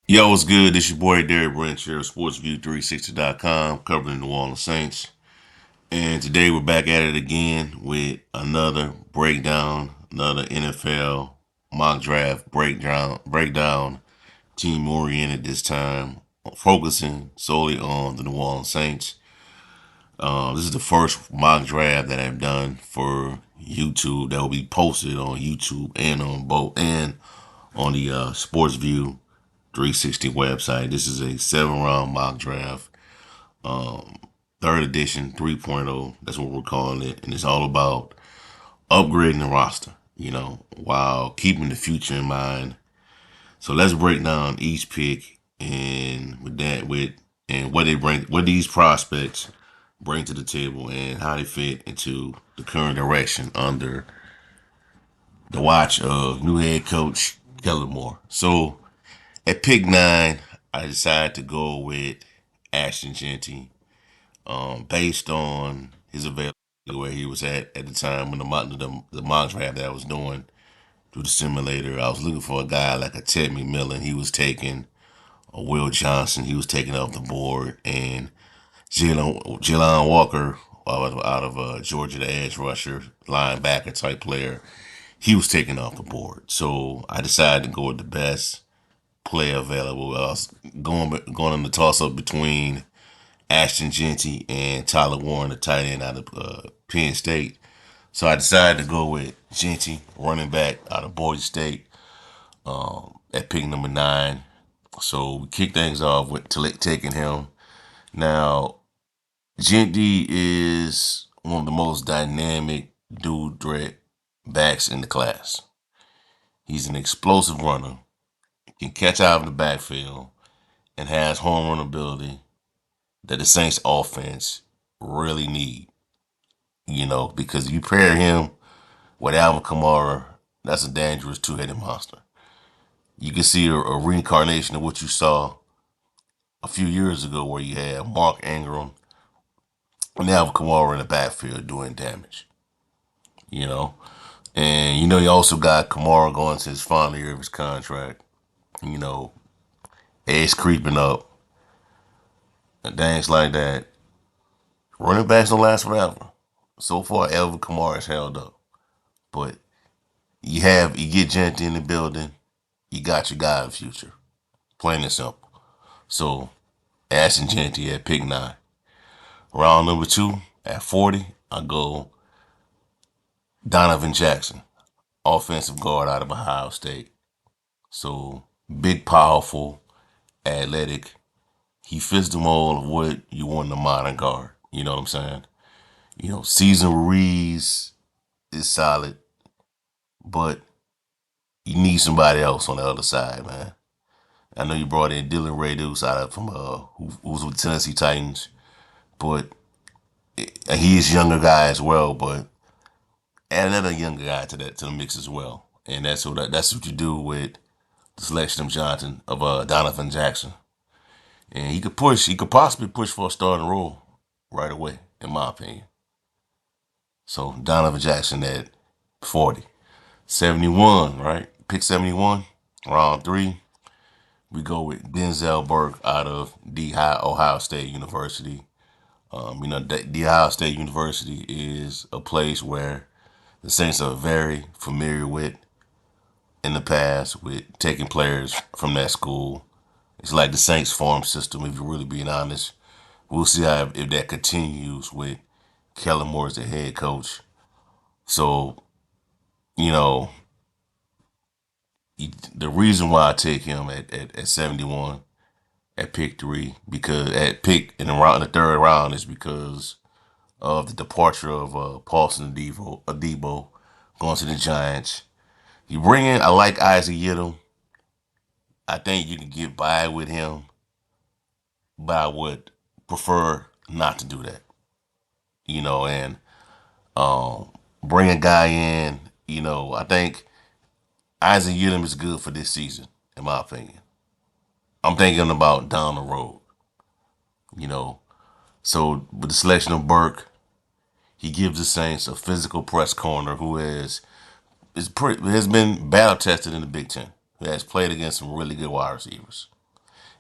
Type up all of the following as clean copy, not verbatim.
Yo, what's good? This your boy Derek Branch here of SportsView360.com, covering the New Orleans Saints. And today we're back at it again with another breakdown, another NFL mock draft breakdown, team oriented this time, focusing solely on the New Orleans Saints. This is the first mock draft that I've done for YouTube that will be posted on YouTube and on both and on the SportsView 360 website. This is a 7 round mock draft, third edition 3.0. That's what we're calling it. And it's all about upgrading the roster, while keeping the future in mind. So let's break down each pick and what these prospects bring to the table and how they fit into the current direction under the watch of new head coach Kellen Moore. So at pick 9, I decided to go with Ashton Jeanty, based on his availability where he was at the time when the mock draft that I was doing through the simulator. I was looking for a guy like a Ted McMillan. He was taken, a Will Johnson. He was taken off the board, and Jalen Walker out of Georgia, the edge rusher, linebacker type player. He was taken off the board. So I decided to go with the best player available. I was going in the toss up between Ashton Jeanty and Tyler Warren, the tight end out of Penn State. So I decided to go with Jeanty, running back out of Boise State, at pick number 9. So we kick things off with taking him. Now, Jeanty is one of the most dynamic dual threat backs in the class. He's an explosive runner, can catch out of the backfield, and has home run ability that the Saints offense really need. Because you pair him with Alvin Kamara, that's a dangerous two-headed monster. You can see a reincarnation of what you saw a few years ago where you had Mark Ingram and Alvin Kamara in the backfield doing damage, you know. And, you also got Kamara going to his final year of his contract, you know, age creeping up, and things like that. Running backs don't last forever. So far, Alvin Kamara has held up. But you get Jeanty in the building, you got your guy in the future. Plain and simple. So Ashton Jeanty at pick 9. Round number 2 at 40, I go Donovan Jackson, offensive guard out of Ohio State. So big, powerful, athletic. He fits the mold of what you want in a modern guard. You know what I'm saying? Season Reeves is solid, but you need somebody else on the other side, man. I know you brought in Dylan Reydus out of from who's with Tennessee Titans, but he is a younger guy as well. But add another younger guy to the mix as well, and that's what you do with the selection of Donovan Jackson, and he could possibly push for a starting role right away, in my opinion. So Donovan Jackson at 40, 71, right? Pick 71, round 3. We go with Denzel Burke out of Ohio State University. The Ohio State University is a place where the Saints are very familiar with in the past with taking players from that school. It's like the Saints farm system, if you're really being honest. We'll see if that continues with Kellen Moore as the head coach. So, you know, the reason why I take him at 71 at pick 3, because at pick in the 3rd round, is because of the departure of Paulson Adebo going to the Giants. You bring in, I like Isaac Yiddle. I think you can get by with him, but I would prefer not to do that. And um, bring a guy in. I think Isaac Yiddle is good for this season, in my opinion. I'm thinking about down the road. You know, so with the selection of Burke, he gives the Saints a physical press corner who has been battle tested in the Big Ten. Who has played against some really good wide receivers.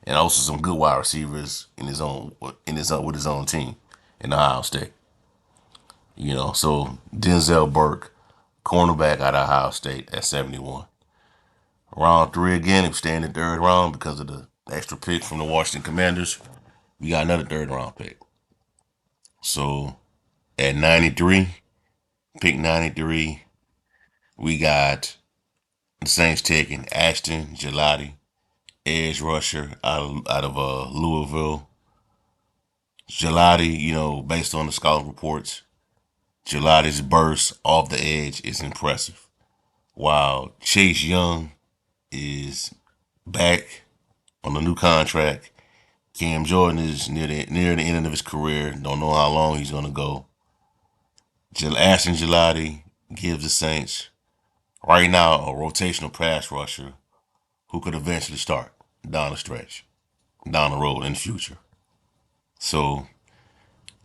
and also some good wide receivers with his own team in Ohio State. So Denzel Burke, cornerback out of Ohio State at 71. Round three again, if staying in the third round because of the extra pick from the Washington Commanders, we got another third round pick. So at 93, pick 93, we got the Saints taking Ashton Jeanty, edge rusher out of Louisville. Jeanty, based on the scouting reports, Jeanty's burst off the edge is impressive. While Chase Young is back on a new contract, Cam Jordan is near the end of his career. Don't know how long he's gonna go. Ashton Jeanty gives the Saints right now a rotational pass rusher who could eventually start down the stretch, down the road in the future. So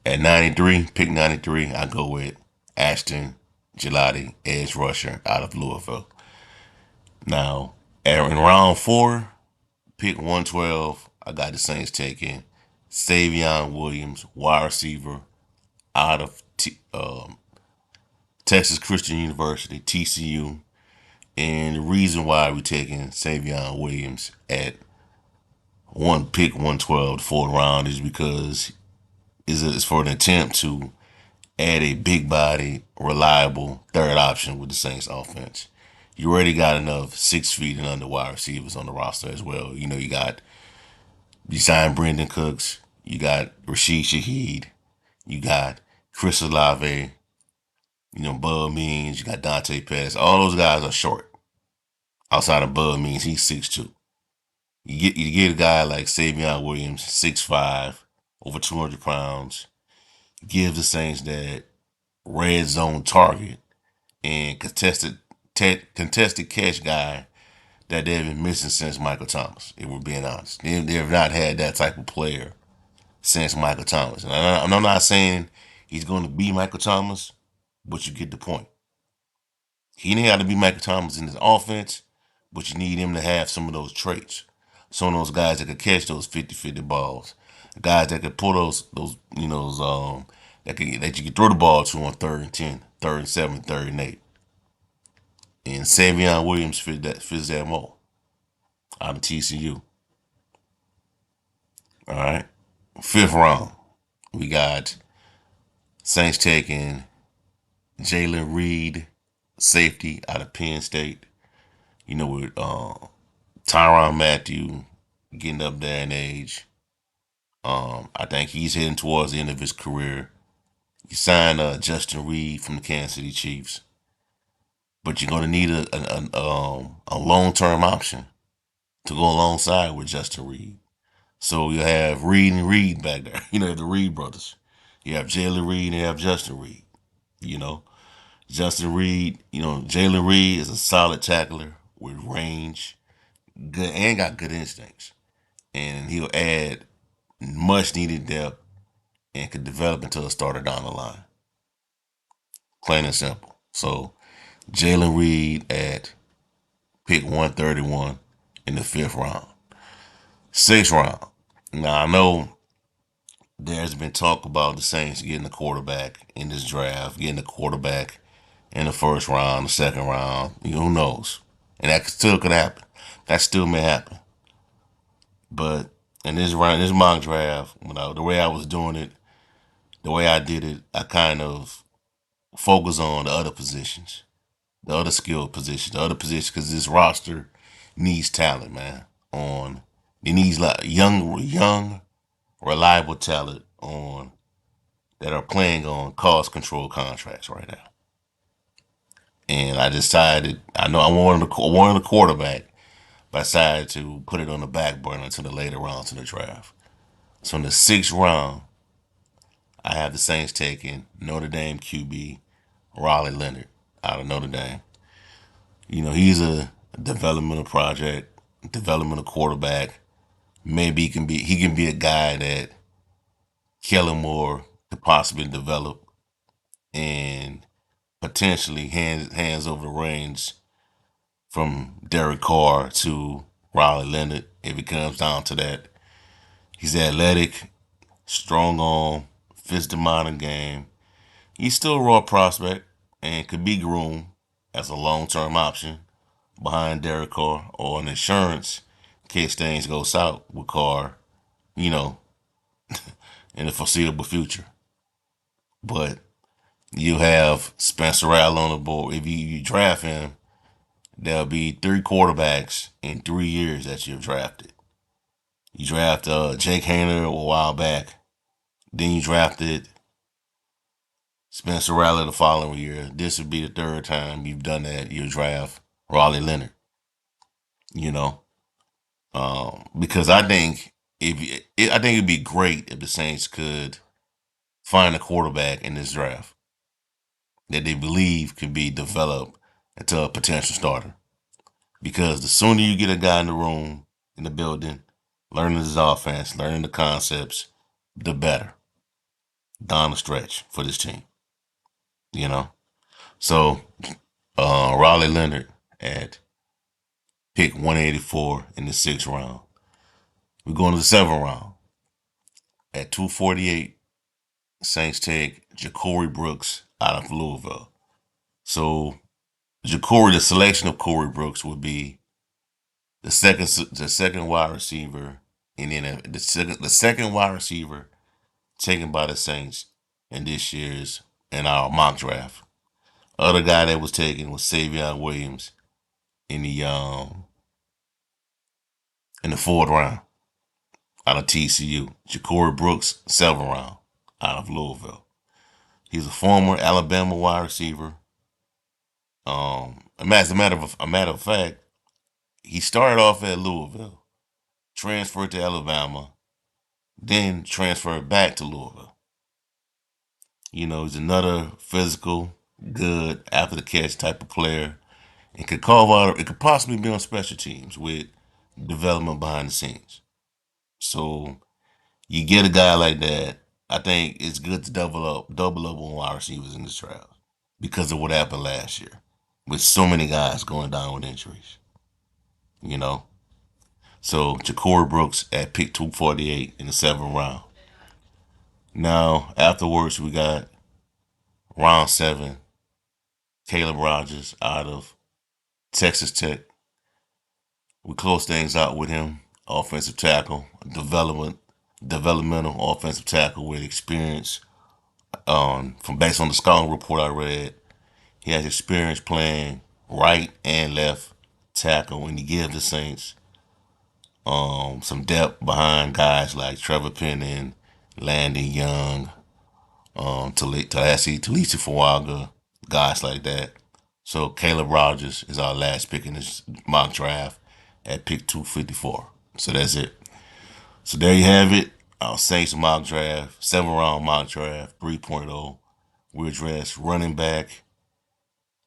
at 93, pick 93, I go with Ashton Jeanty, edge rusher out of Louisville. Now, in round four, pick 112, I got the Saints taking Savion Williams, wide receiver out of Texas Christian University, TCU. And the reason why we're taking Savion Williams at pick 112, the 4th-round, is because it's for an attempt to add a big body, reliable third option with the Saints offense. You already got enough 6 feet and under wide receivers on the roster as well. You signed Brendan Cooks, you got Rashid Shaheed, you got Chris Olave, Bud Means, you got Dante Pettis. All those guys are short. Outside of Bud Means, he's 6'2". You get a guy like Savion Williams, 6'5", over 200 pounds, gives the Saints that red zone target and contested catch guy that they've been missing since Michael Thomas, if we're being honest. They have not had that type of player since Michael Thomas. And I'm not saying he's going to be Michael Thomas, but you get the point. He didn't have to be Michael Thomas in his offense, but you need him to have some of those traits. Some of those guys that could catch those 50-50 balls. Guys that could pull that you could throw the ball to on 3rd and 10, 3rd and 7, 3rd and 8. And Savion Williams fits that mold out of TCU. All right. 5th round, we got Saints taking Jalen Reed, safety out of Penn State. With Tyrann Mathieu getting up there in age. I think he's heading towards the end of his career. You signed Justin Reed from the Kansas City Chiefs, but you're going to need a long term option to go alongside with Justin Reed. So you have Reed and Reed back there. The Reed brothers. You have Jalen Reed and you have Justin Reed. You know, Justin Reed. Jalen Reed is a solid tackler with range, good and got good instincts, and he'll add much needed depth and could develop into a starter down the line. Plain and simple. So Jalen Reed at pick 131 in the 5th round. 6th round. Now I know there's been talk about the Saints getting a quarterback in this draft, getting a quarterback in the 1st round, the 2nd round. Who knows? And that still could happen. That still may happen. But in this mock draft, the way I was doing it, the way I did it, I kind of focus on the other positions, the other skilled positions, the other positions, because this roster needs talent, man. It needs like young, reliable talent on that are playing on cost control contracts right now. And I decided, I know I wanted a quarterback, but I decided to put it on the back burner until the later rounds in the draft. So in the 6th round, I have the Saints taking Notre Dame QB Raleigh Leonard out of Notre Dame. He's a developmental project, developmental quarterback. Maybe he can be a guy that Kellen Moore could possibly develop and potentially hands over the reins from Derek Carr to Riley Leonard, if it comes down to that. He's athletic, strong arm, fits the modern game. He's still a raw prospect and could be groomed as a long-term option behind Derek Carr or an insurance in case things go south with Carr, you know, in the foreseeable future. But you have Spencer Rattler on the board. If you draft him, there'll be 3 quarterbacks in 3 years that you've drafted. You draft Jake Hayner a while back. Then you drafted Spencer Rattler the following year. This would be the third time you've done that. You draft Raleigh Leonard. You know, because I think I think it'd be great if the Saints could find a quarterback in this draft that they believe could be developed into a potential starter. Because the sooner you get a guy in the room, in the building, learning his offense, learning the concepts, the better down the stretch for this team. You know, so Raleigh Leonard at pick 184 in the 6th round. We're going to the 7th round at 248. Saints take Ja'Cory Brooks out of Louisville. So the selection of Corey Brooks would be the second wide receiver, and then the second wide receiver taken by the Saints in this year's in our mock draft. Other guy that was taken was Savion Williams in the 4th round out of TCU. Ja'Cory Brooks 7th round out of Louisville. He's a former Alabama wide receiver. As a matter of fact, he started off at Louisville, transferred to Alabama, then transferred back to Louisville. He's another physical, good, after the catch type of player, and could carve out. It could possibly be on special teams with development behind the scenes. So you get a guy like that. I think it's good to double up on wide receivers in this draft because of what happened last year with so many guys going down with injuries. You know, so Ja'Cory Brooks at pick 248 in the 7th round. Now afterwards we got round 7, Caleb Rogers out of Texas Tech. We close things out with him, offensive tackle, developmental offensive tackle with experience. From based on the scouting report I read, he has experience playing right and left tackle, and he gives the Saints some depth behind guys like Trevor Penning, Landon Young, Talasi Fuaga, guys like that. So Caleb Rogers is our last pick in this mock draft at pick 254. So that's it. So there you have it. Our Saints mock draft, 7th round mock draft 3.0. We address running back,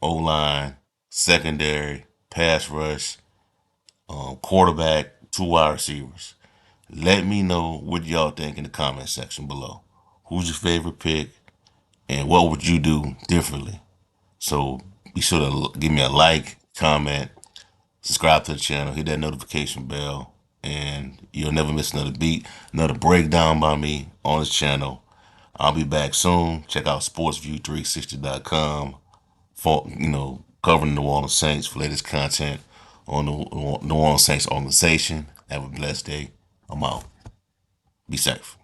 O-line, secondary, pass rush, quarterback, 2 wide receivers. Let me know what y'all think in the comment section below. Who's your favorite pick, and what would you do differently? So be sure to give me a like, comment, subscribe to the channel, hit that notification bell, and you'll never miss another beat, another breakdown by me on this channel. I'll be back soon. Check out sportsview360.com for covering the New Orleans Saints for latest content on the New Orleans Saints organization. Have a blessed day. I'm out. Be safe.